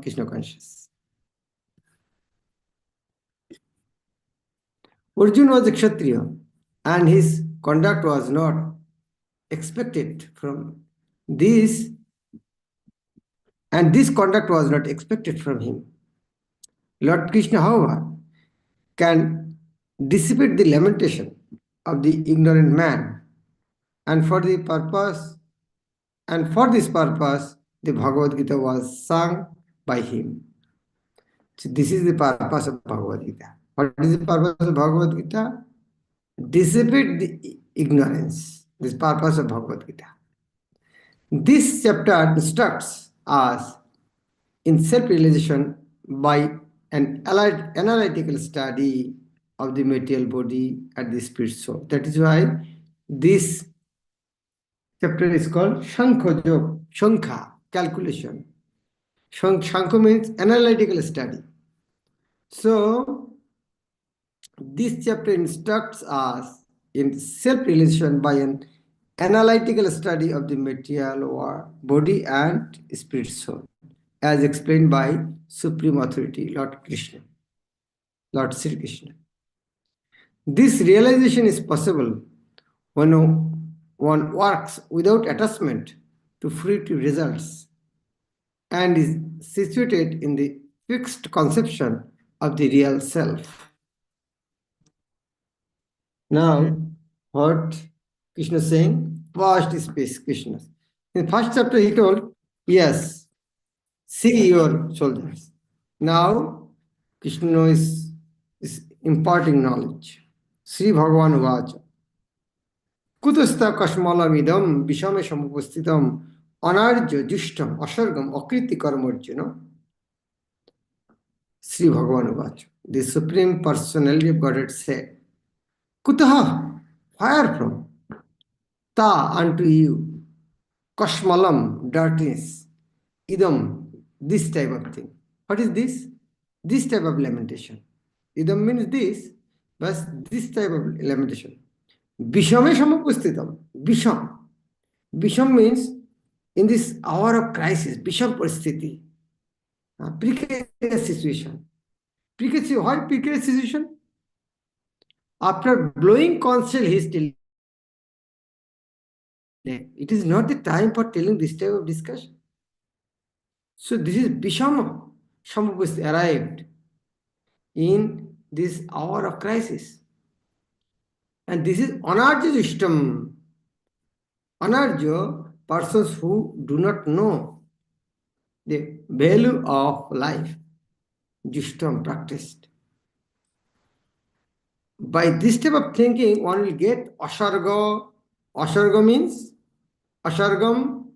Krishna conscious. Arjuna was a Kshatriya, and his conduct was not expected from this, and this conduct was not expected from him. Lord Krishna, however, can dissipate the lamentation of the ignorant man, and for this purpose, the Bhagavad Gita was sung by him. So this is the purpose of Bhagavad Gita. What is the purpose of Bhagavad Gita? Dissipate the ignorance. This is the purpose of Bhagavad Gita. This chapter instructs us in self-realization by an analytical study of the material body and the spirit soul. That is why this chapter is called Shankha, calculation. Shankha means analytical study. So, this chapter instructs us in self-realization by an analytical study of the material body and spirit soul, as explained by Supreme Authority, Lord Krishna, Lord Sri Krishna. This realization is possible when one works without attachment to fruitive results and is situated in the fixed conception of the real self. Now, what Krishna is saying? Vast space, Krishna. In the first chapter, he told, yes, see your shoulders. Now, Krishna is imparting knowledge. Sri Bhagavan Vacha. Kutastha kashmalamidam vishame samupastitam anarja jushtam asargam akriti karmarjuna. Sri Bhagavan Vacha. The Supreme Personality of Godhead said, Kutaha, where from? Ta, unto you. Kashmalam, dirtiness. Idam, this type of thing. What is this? This type of lamentation. Idam means this, but this type of lamentation. Vishame samupastitam. Visham. Visham means in this hour of crisis, Visham Paristiti. Precarious situation. Why precarious situation? After blowing conch shell, he is still. It is not the time for telling this type of discussion. So this is Vishama. Samupasti arrived in this hour of crisis. And this is Anarja Jushtam. Anarja, persons who do not know the value of life. Jushtam, practiced. By this type of thinking, one will get Asarga. Asarga means Asargam,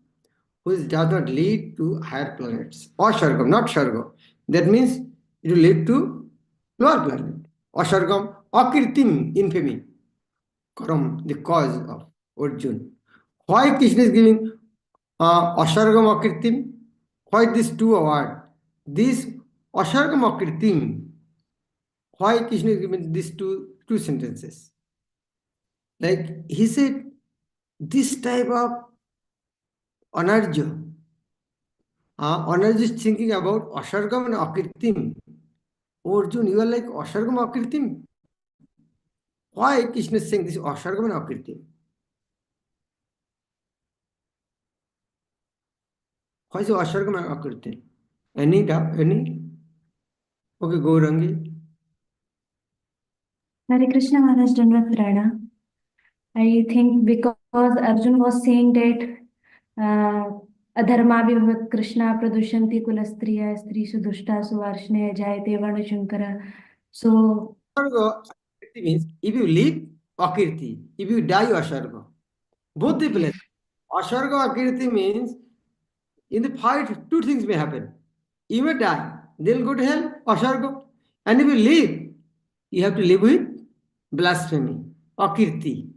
which does not lead to higher planets. Asargam, not Sharga. That means it will lead to lower planet. Asargam, Akirtim, infamy. Karam, the cause of Arjun. Why Krishna is giving Asargam Akirtim? Why these two words? This Asargam Akirtim. Why Krishna is giving these two sentences? Like he said, this type of Anarja. Anarja is thinking about Asargam and Akirtim. Arjun, you are like Asargam Akirtim. Why Krishna is saying this Asargam and Akirtim? Why is it Asargam and Akirtim? Any doubt? Any? Okay, Gaurangi. Hare Krishna Maharaj Dandavat Prana. I think because Arjun was saying that Adharma Bhavavat Krishna Pradushanti Kulastriya Stri Sudushta Suvarshne Jayate Varna Shankara. So Asarga means if you live, Akirti. If you die, Asarga. Both the places. Asarga Akirti means in the fight, two things may happen. You may die, they'll go to hell, Asarga. And if you live, you have to live with blasphemy, Akirti.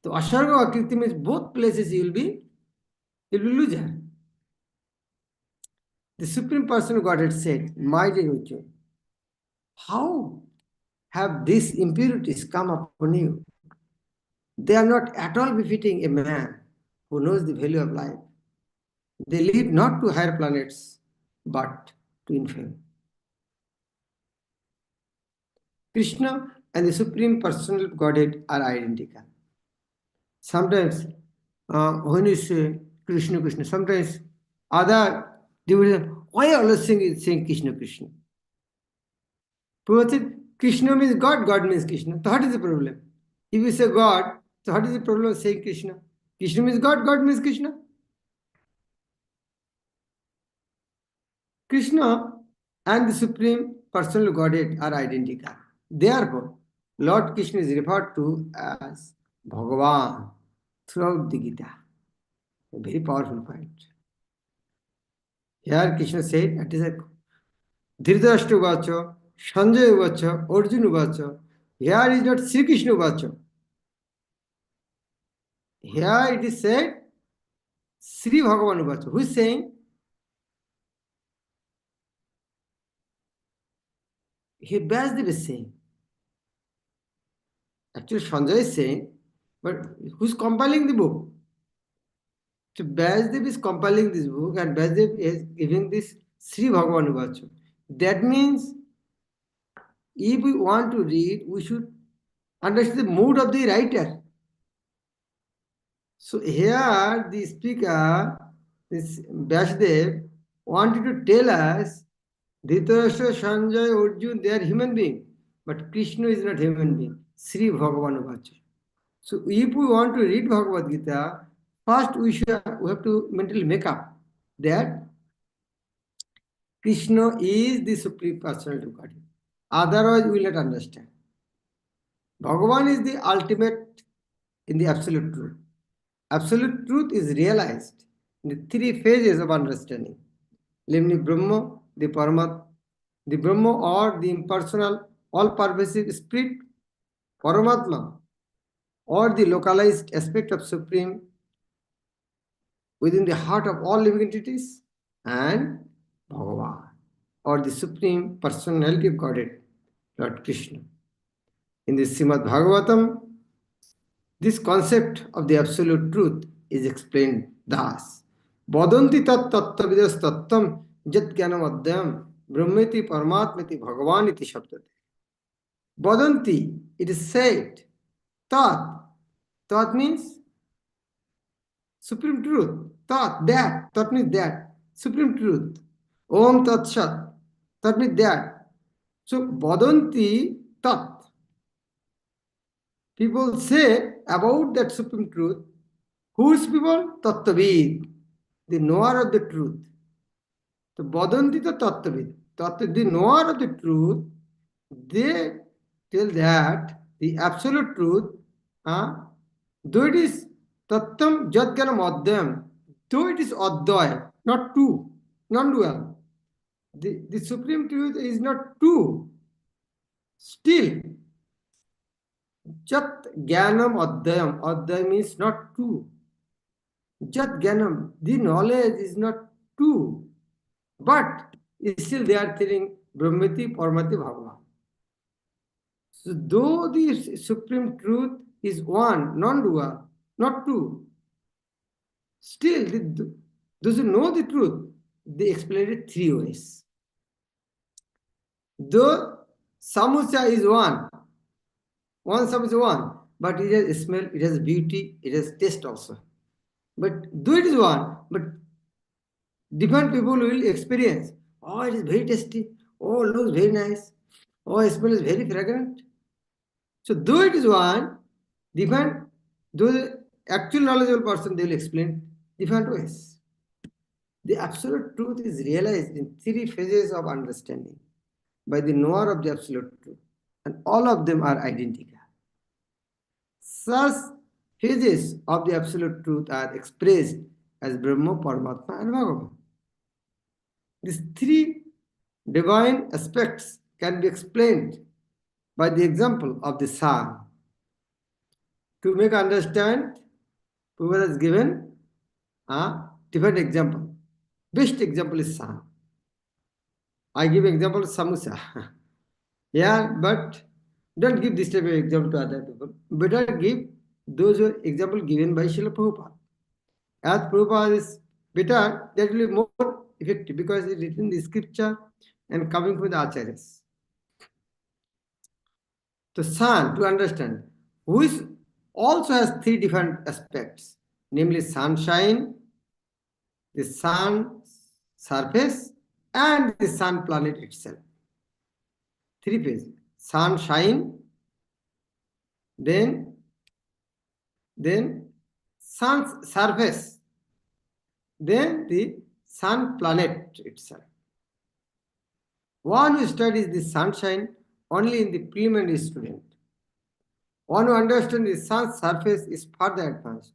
So Asarga Akirti means both places you will be loser. The Supreme Person of Godhead said, my dear Arjuna, how have these impurities come upon you? They are not at all befitting a man who knows the value of life. They lead not to higher planets, but twin flame. Krishna and the Supreme Personality of Godhead are identical. Sometimes when you say Krishna, Krishna, sometimes other devotees, why always saying Krishna, Krishna? Prabhupada said, Krishna means God, God means Krishna. So what is the problem? If you say God, so what is the problem of saying Krishna? Krishna means God, God means Krishna. Krishna and the Supreme Personal Godhead are identical. Therefore, Lord Krishna is referred to as Bhagavan throughout the Gita. A very powerful point. Here Krishna said, it is a Dhritarashtra Uvacha, Sanjaya Uvacha, Arjuna Uvacha. Here is not Sri Krishna Uvacha. Here it is said, Sri Bhagavan Uvacha. Who is saying? Here Vyasdev is saying. Actually, Sanjaya is saying, but who's compiling the book? So Vyasdev is compiling this book and Vyasdev is giving this Sri Bhagavan Uvacha. That means if we want to read, we should understand the mood of the writer. So here the speaker, this Vyasdev, wanted to tell us Dhritarashtra, Sanjaya, Arjuna, they are human beings. But Krishna is not human being. Sri Bhagavan Uvacha. So if we want to read Bhagavad Gita, first we have to mentally make up that Krishna is the Supreme Personality of Godhead. Otherwise we will not understand. Bhagavan is the ultimate in the absolute truth. Absolute truth is realized in the three phases of understanding. Namely Brahma, the Paramat, the Brahma or the impersonal, all-pervasive spirit, Paramatma, or the localized aspect of Supreme within the heart of all living entities, and Bhagavan, or the Supreme Personality of Godhead, Lord Krishna. In the Srimad Bhagavatam, this concept of the absolute truth is explained thus. Vadanti tat tattavidas tattam jat jnanam adhyam brahmeti paramatmeti bhagavaniti shabdate. Vadanti, it is said, tat, tat means supreme truth, tat means that, supreme truth. Om tat sat, that means that. So vadanti tat. People say about that supreme truth. Who is people? Tattvavid, the knower of the truth. So vadanti tattvavid, the knower of the truth, they tell that the absolute truth, though it is tattam jadganam adhyam, though it is advaya, not two, non-dual, the supreme truth is not two. Still, Jat Jnanam Adhyam. Adhyam means not two. Jat Jnanam, the knowledge is not two. But still they are telling Brahmati Paramati Bhagavan. So though the supreme truth is one, non-dual, not two, still those who know the truth, they explain it three ways. Though Samusya is one sum is one, but it has smell, it has beauty, it has taste also. But though it is one, but different people will experience. Oh, it is very tasty. Oh, it looks very nice. Oh, it smells very fragrant. So though it is one, different, though the actual knowledgeable person, they will explain different ways. The absolute truth is realized in three phases of understanding by the knower of the absolute truth, and all of them are identical. Such phases of the absolute truth are expressed as Brahma, Paramatma, and Bhagavan. These three divine aspects can be explained by the example of the sun. To make understand, Prabhupada has given a different example. Best example is sun. I give example of samosa. Yeah, but don't give this type of example to other people. Better give those example given by Srila Prabhupada. As Prabhupada is better, that will be more effective because it is written in the scripture. and coming from the acharyas. The sun, to understand, which also has three different aspects, namely sunshine, the sun surface, and the sun planet itself. Three phases: sunshine, then sun's surface, then the sun planet itself. One who studies the sunshine only in the preliminary student. One who understands the sun's surface is further advanced,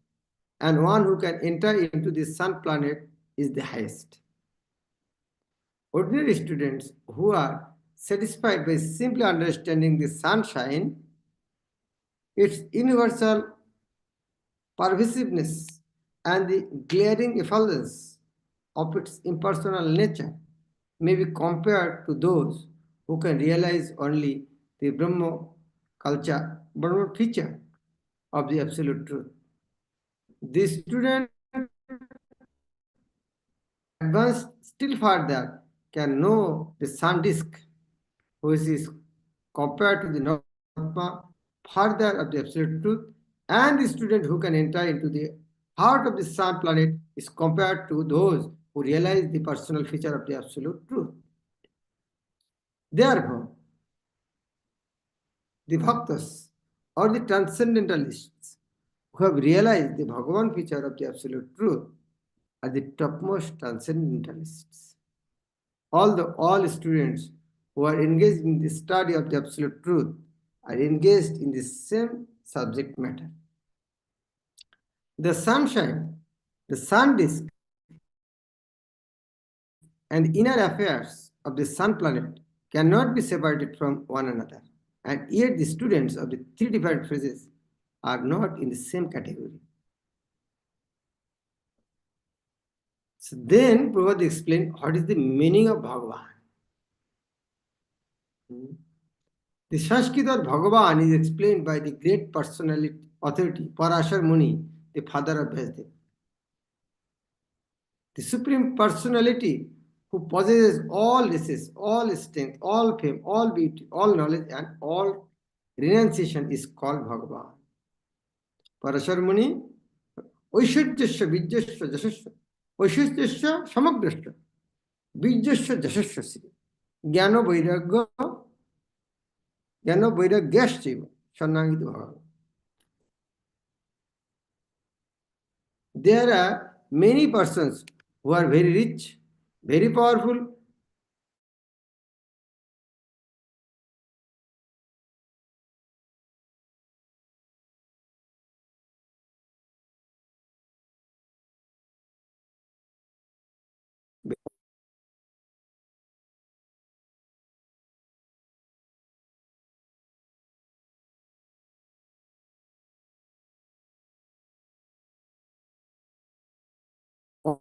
and one who can enter into the sun planet is the highest. Ordinary students who are satisfied by simply understanding the sunshine, its universal pervasiveness, and the glaring effulgence of its impersonal nature, may be compared to those who can realize only the Brahma feature of the absolute truth. The student advanced still further can know the sun disk, which is compared to the Norma further of the absolute truth, and the student who can enter into the heart of the sun planet is compared to those who realize the personal feature of the absolute truth. Therefore, the Bhaktas or the transcendentalists who have realized the Bhagavan feature of the absolute truth are the topmost transcendentalists. Although all students who are engaged in the study of the absolute truth are engaged in the same subject matter. The sunshine, the sun disk, and inner affairs of the sun planet cannot be separated from one another, and yet the students of the three different phases are not in the same category. So then Prabhupada explained what is the meaning of Bhagavan. The Sanskrit of Bhagavan is explained by the great personality authority Parashar Muni, the father of Vedic. The Supreme Personality who possesses all riches, all strength, all fame, all beauty, all knowledge, and all renunciation is called Bhagavan. Parashar Muni, Oishajyasya Vijyasya Jasasya, Oishajyasya Samagrasya, Vijyasya Jasasya, Jnana Vairagyasya, Shanangit Bhagavan. There are many persons who are very rich, very powerful,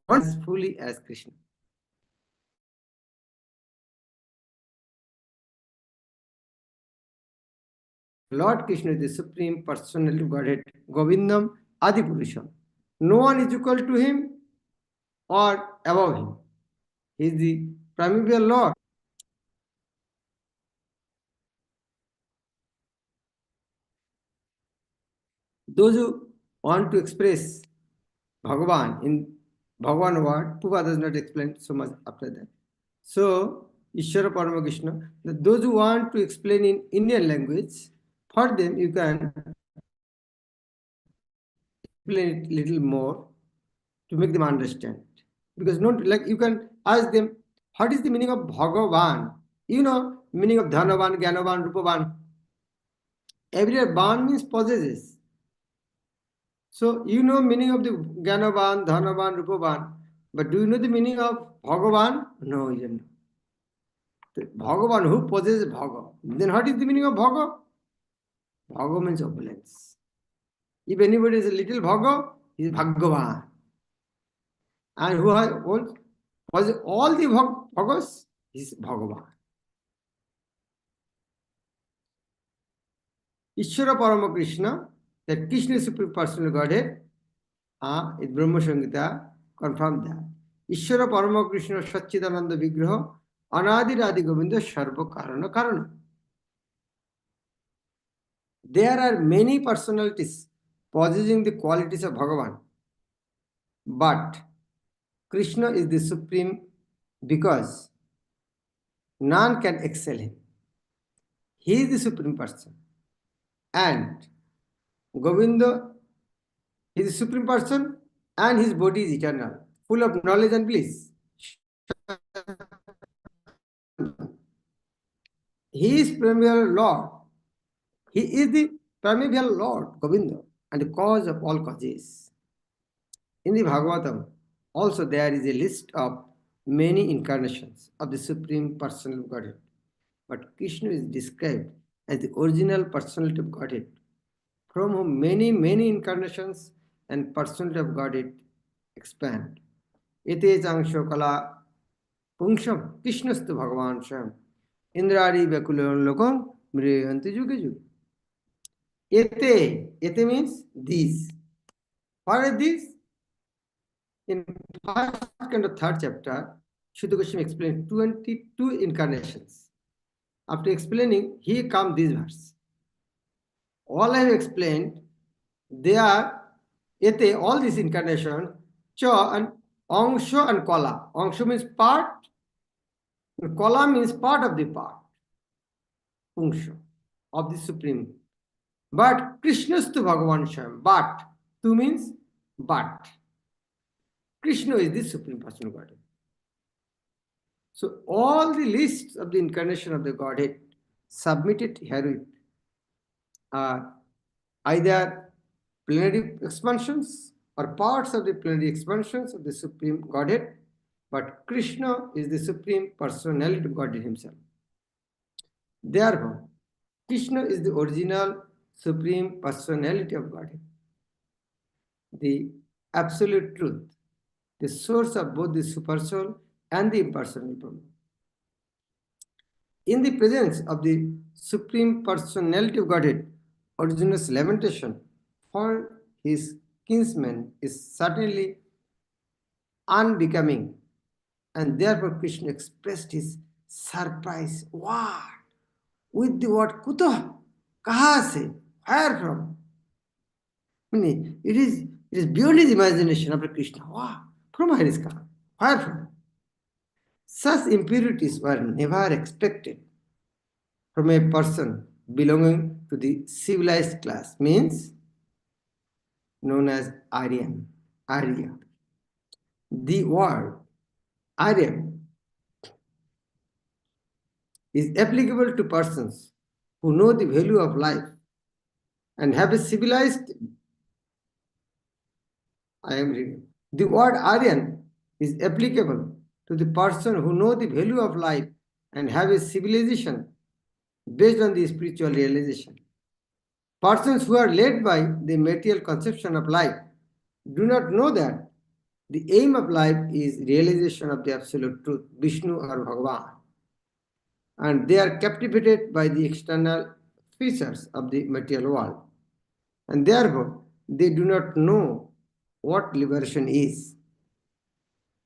as fully as Krishna. Lord Krishna is the Supreme Personality of Godhead, Govindam Adipurusham. No one is equal to him or above him. He is the primordial Lord. Those who want to express Bhagavan in Bhagavan word, Prabhupada does not explain so much after that. So, Ishvara Parama Krishna, those who want to explain in Indian language, for them you can explain it a little more to make them understand. Because not like you can ask them, what is the meaning of Bhagavan? You know, meaning of Dhanavan, Gyanavan, Rupavan. Everywhere Van means possesses. So you know meaning of the Gyanavan, Dhanavan, Rupavan. But do you know the meaning of Bhagavan? No, you don't know. The Bhagavan, who possesses Bhaga. Then what is the meaning of Bhaga? Bhaga means opulence. If anybody is a little Bhaga, he is Bhagavan. And who has all the Bhagas is Bhagavan. Ishvara Parama Krishna, that Krishna is Supreme Personal Godhead, in Brahma Samhita confirmed that. Ishvara Parama Krishna Satchidananda Vigraha Anadiradi Govinda Sarva Karana Karana. There are many personalities possessing the qualities of Bhagavan, but Krishna is the supreme because none can excel him. He is the supreme person. And Govinda is the supreme person and his body is eternal, full of knowledge and bliss. He is primordial Lord. He is the primordial Lord, Govinda, and the cause of all causes. In the Bhagavatam, also there is a list of many incarnations of the Supreme Personal Godhead. But Krishna is described as the original personality of Godhead, from whom many, many incarnations and personality of Godhead expand. Ete changsho kala pungsham Krishnastu Bhagavan Sham Indradi Vakulam Lokam Mriyanti Yuga Yuga. Ete means these. What are these? In first and third chapter, Shuddha Goswami explained 22 incarnations. After explaining, here come these verses. All I have explained, they are ete, all these incarnations, cha and angsha and kala. Angsha means part, and kala means part of the part, pungsha, of the Supreme. But Krishnastu Bhagavan Sham, but, tu means but. Krishna is the Supreme Personal Godhead. So all the lists of the incarnation of the Godhead submitted herewith are either plenary expansions or parts of the plenary expansions of the Supreme Godhead, but Krishna is the Supreme Personality of Godhead himself. Therefore, Krishna is the original Supreme Personality of Godhead, the absolute truth, the source of both the supersoul and the impersonal Brahman. In the presence of the Supreme Personality of Godhead, Arjuna's lamentation for his kinsman is certainly unbecoming, and therefore Krishna expressed his surprise. What? With the word kuta? Kaha se? Where from? I mean, it is beyond his imagination after Krishna. Wow, from where is come? Where from? Such impurities were never expected from a person belonging to the civilized class, means known as Arya. The word Arya is applicable to persons who know the value of life and have a civilized. I am reading. The word Aryan is applicable to the person who know the value of life and have a civilization based on the spiritual realization. Persons who are led by the material conception of life do not know that the aim of life is realization of the absolute truth, Vishnu or Bhagavan. And they are captivated by the external features of the material world. And therefore, they do not know what liberation is.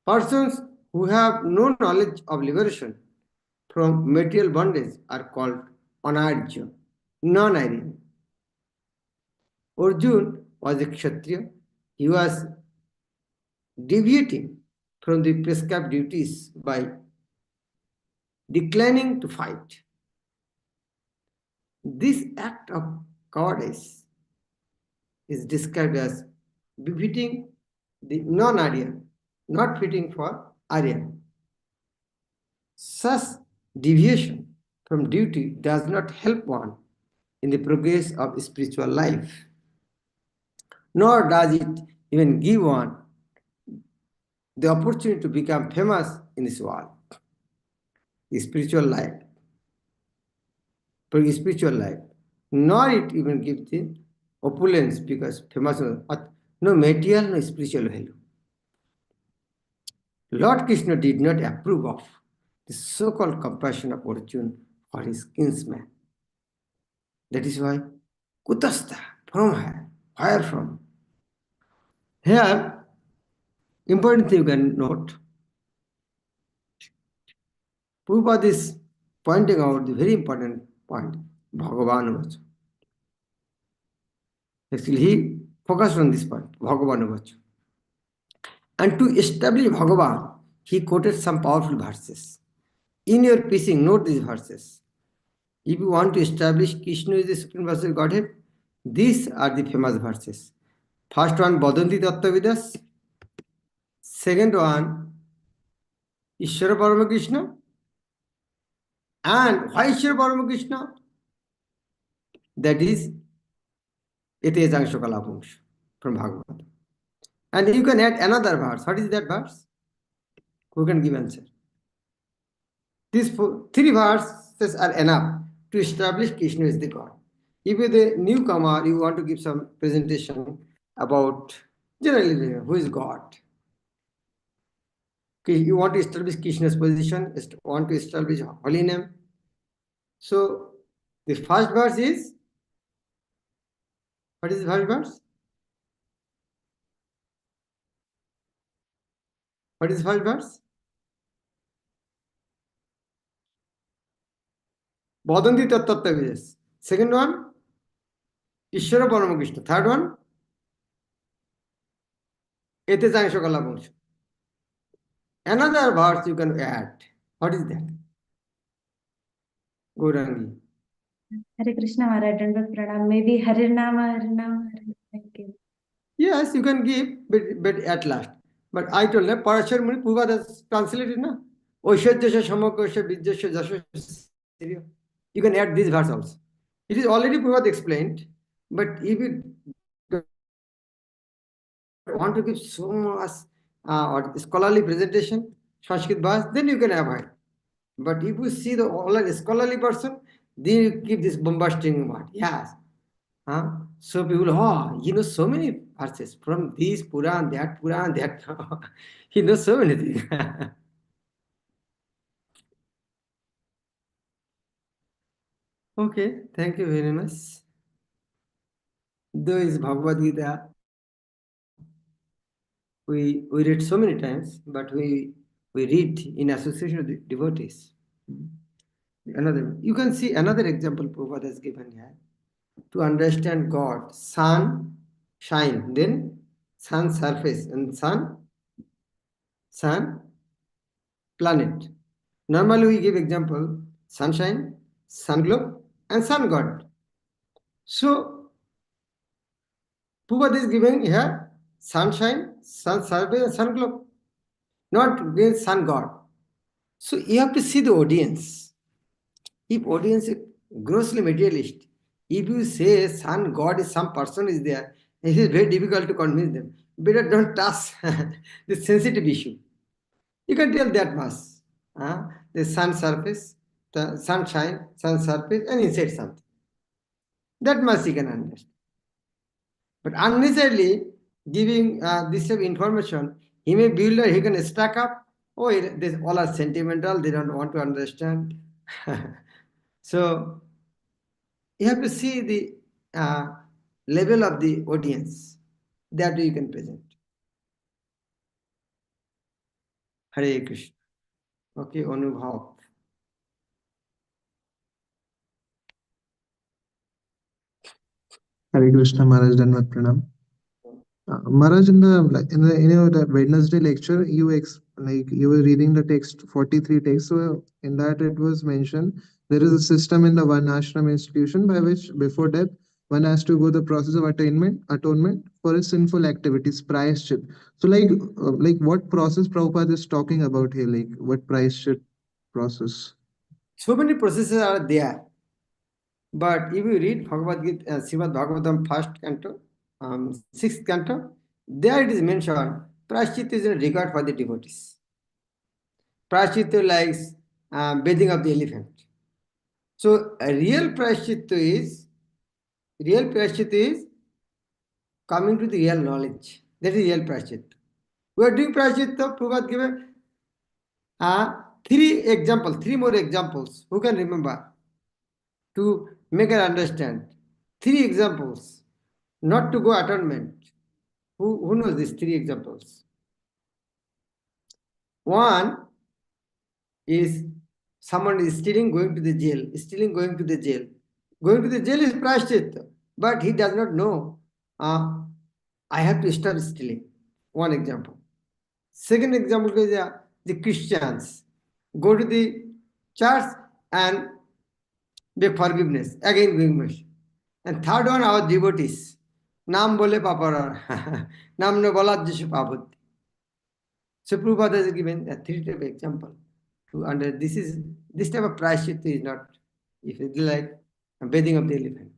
Persons who have no knowledge of liberation from material bondage are called anarja, non-Aryan. Arjuna was a Kshatriya. He was deviating from the prescribed duties by declining to fight. This act of cowardice is described as befitting the non-Aryan, not fitting for Aryan. Such deviation from duty does not help one in the progress of spiritual life, nor does it even give one the opportunity to become famous in this world. The spiritual life, nor it even gives the opulence because famous, no material, no spiritual value. Lord Krishna did not approve of the so-called compassion of Arjuna for his kinsman. That is why, kutastha, from where from? Here, important thing you can note. Prabhupada is pointing out the very important point, Bhagavan Vacha. Actually, he focused on this point, Bhagavan Vacha. And to establish Bhagavan, he quoted some powerful verses. In your preaching, note these verses. If you want to establish Krishna is the Supreme Personality of Godhead, these are the famous verses. First one, Badanti Tattvavidas. Second one, Ishvara Parama Krishna. And why Ishvara Parama Krishna? That is Etejangsha Kalapungsha from Bhagavad. And you can add another verse. What is that verse? Who can give answer? These three verses are enough to establish Krishna is the God. If you're the newcomer, you want to give some presentation about generally who is God. You want to establish Krishna's position, want to establish holy name. So the first verse is, what is the first verse? What is the first verse? Badanti Tattvavidas. Second one, Ishvara Parama Krishna. Third one, Etejangsha Kalapungsha. Another verse you can add. What is that? Gaurangi. Hare Krishna Maharaj, Dandavat Pranam. Maybe Harinama, Harinama, Harinama. Thank you. Yes, you can give, but at last. But I told them, Parashar Muni Prabhupada has translated, na? Oishajyasya Shamakosha Vidyasya Jasya. You can add this verse also. It is already Prabhupada explained, but if you want to give so much scholarly presentation, Sanskrit verse, then you can avoid. But if you see the all scholarly person, then you give this bombastic word. Yes. So people, you know so many verses from this Puran, that Puran, that. He knows so many things. Okay, thank you very much. Though is Bhagavad Gita, we read so many times, but we read in association with the devotees. Another, you can see another example Prabhupada has given here. To understand God, sun, shine, then sun surface, and sun, planet. Normally we give example, sunshine, sun globe, and sun god. So, Prabhupada is giving here sunshine, sun surface, and sun globe, not being sun god. So you have to see the audience. If audience is grossly materialist, if you say sun god is some person is there, it is very difficult to convince them. Better don't touch the sensitive issue. You can tell that much. The sun surface, the sunshine, sun surface, and inside something. That much you can understand. But unnecessarily giving this type of information, he may build or he can stack up. Oh, this all are sentimental, they don't want to understand. So you have to see the level of the audience that you can present. Hare Krishna. Okay, Anubhav. Hare Krishna Maharaj, Dandavat Pranam. Maharaj, in the Wednesday lecture, you were reading the text 43 text. So in that it was mentioned there is a system in the one ashram institution by which before death one has to go the process of atonement for his sinful activities, prayashchit. So what process Prabhupada is talking about here? Like what prayashchit process? So many processes are there. But if you read Bhagavad Gita, Srimad Bhagavatam first canto, sixth canto, there it is mentioned, Prashchit is a regard for the devotees. Prashchit likes bathing of the elephant. So a real Prashchit is coming to the real knowledge. That is real Prashchit. We are doing Prashchit, Prabhupada given three more examples. Who can remember? To make us understand. 3 examples. Not to go atonement. Who knows these 3 examples? One is Someone is stealing, going to the jail, stealing, going to the jail. Going to the jail is prashchit, but he does not know, I have to stop stealing. One example. Second example is the Christians go to the church and beg forgiveness, again going mush. And third one, our devotees. Nam bole paparar. Nam no bolat jishu pabuddhi. So Prabhupada has given a three type example. To under this type of prashchit is not, if it's like a bathing of the elephant.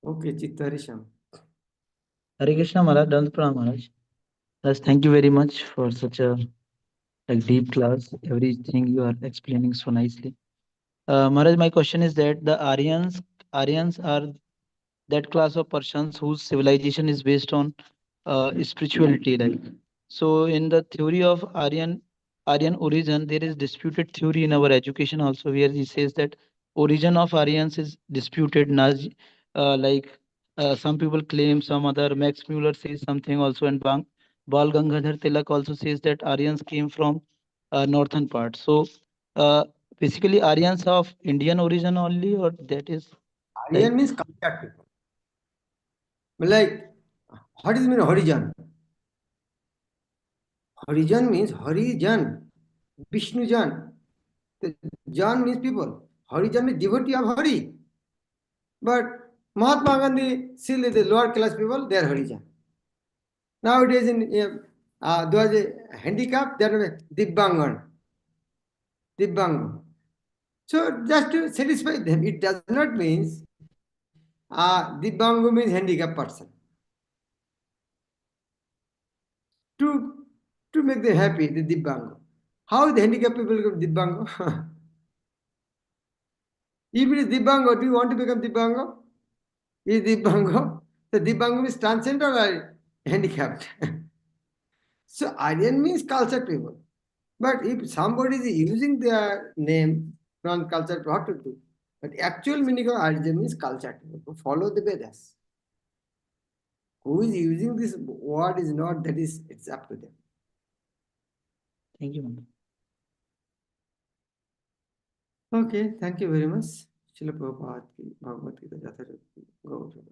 Okay, Chittarisham. Hare Krishna Maharaj, Dant Pranam Maharaj. Yes, thank you very much for such a deep class. Everything you are explaining so nicely. Maharaj, my question is that the Aryans are that class of persons whose civilization is based on spirituality, like. So in the theory of Aryan origin, there is disputed theory in our education also, where he says that origin of Aryans is disputed. Like some people claim, some other Max Muller says something also, and Bal Gangadhar Tilak also says that Aryans came from northern part. So uh, basically Aryans of Indian origin only, or that is like. Aryan means cultured people. Like, what does it mean Harijan? Harijan means Harijan, Vishnujan. The Jan means people. Harijan means devotee of Hari. But Mahatma Gandhi, still the lower class people, they are Harijan. Nowadays, those handicapped, they are Dibbangan. Dibbang. So just to satisfy them, it does not mean Dibbangu means handicapped person. To make them happy, the Dibbangu. How the handicapped people become Dibbangu? If it is Dibbangu, do you want to become Dibbangu? Is Dibbangu? The Dibbangu means transcendent or handicapped. So Aryan means cultured people. But if somebody is using their name non-cultured, what to do? But actual meaning of Aryan means cultured people who follow the Vedas. Who is using this word is not, that is, it's up to them. Thank you, Maharaj. Okay, thank you very much. Srila Prabhupada ki Bhagavad Gita Jatha Gauravai.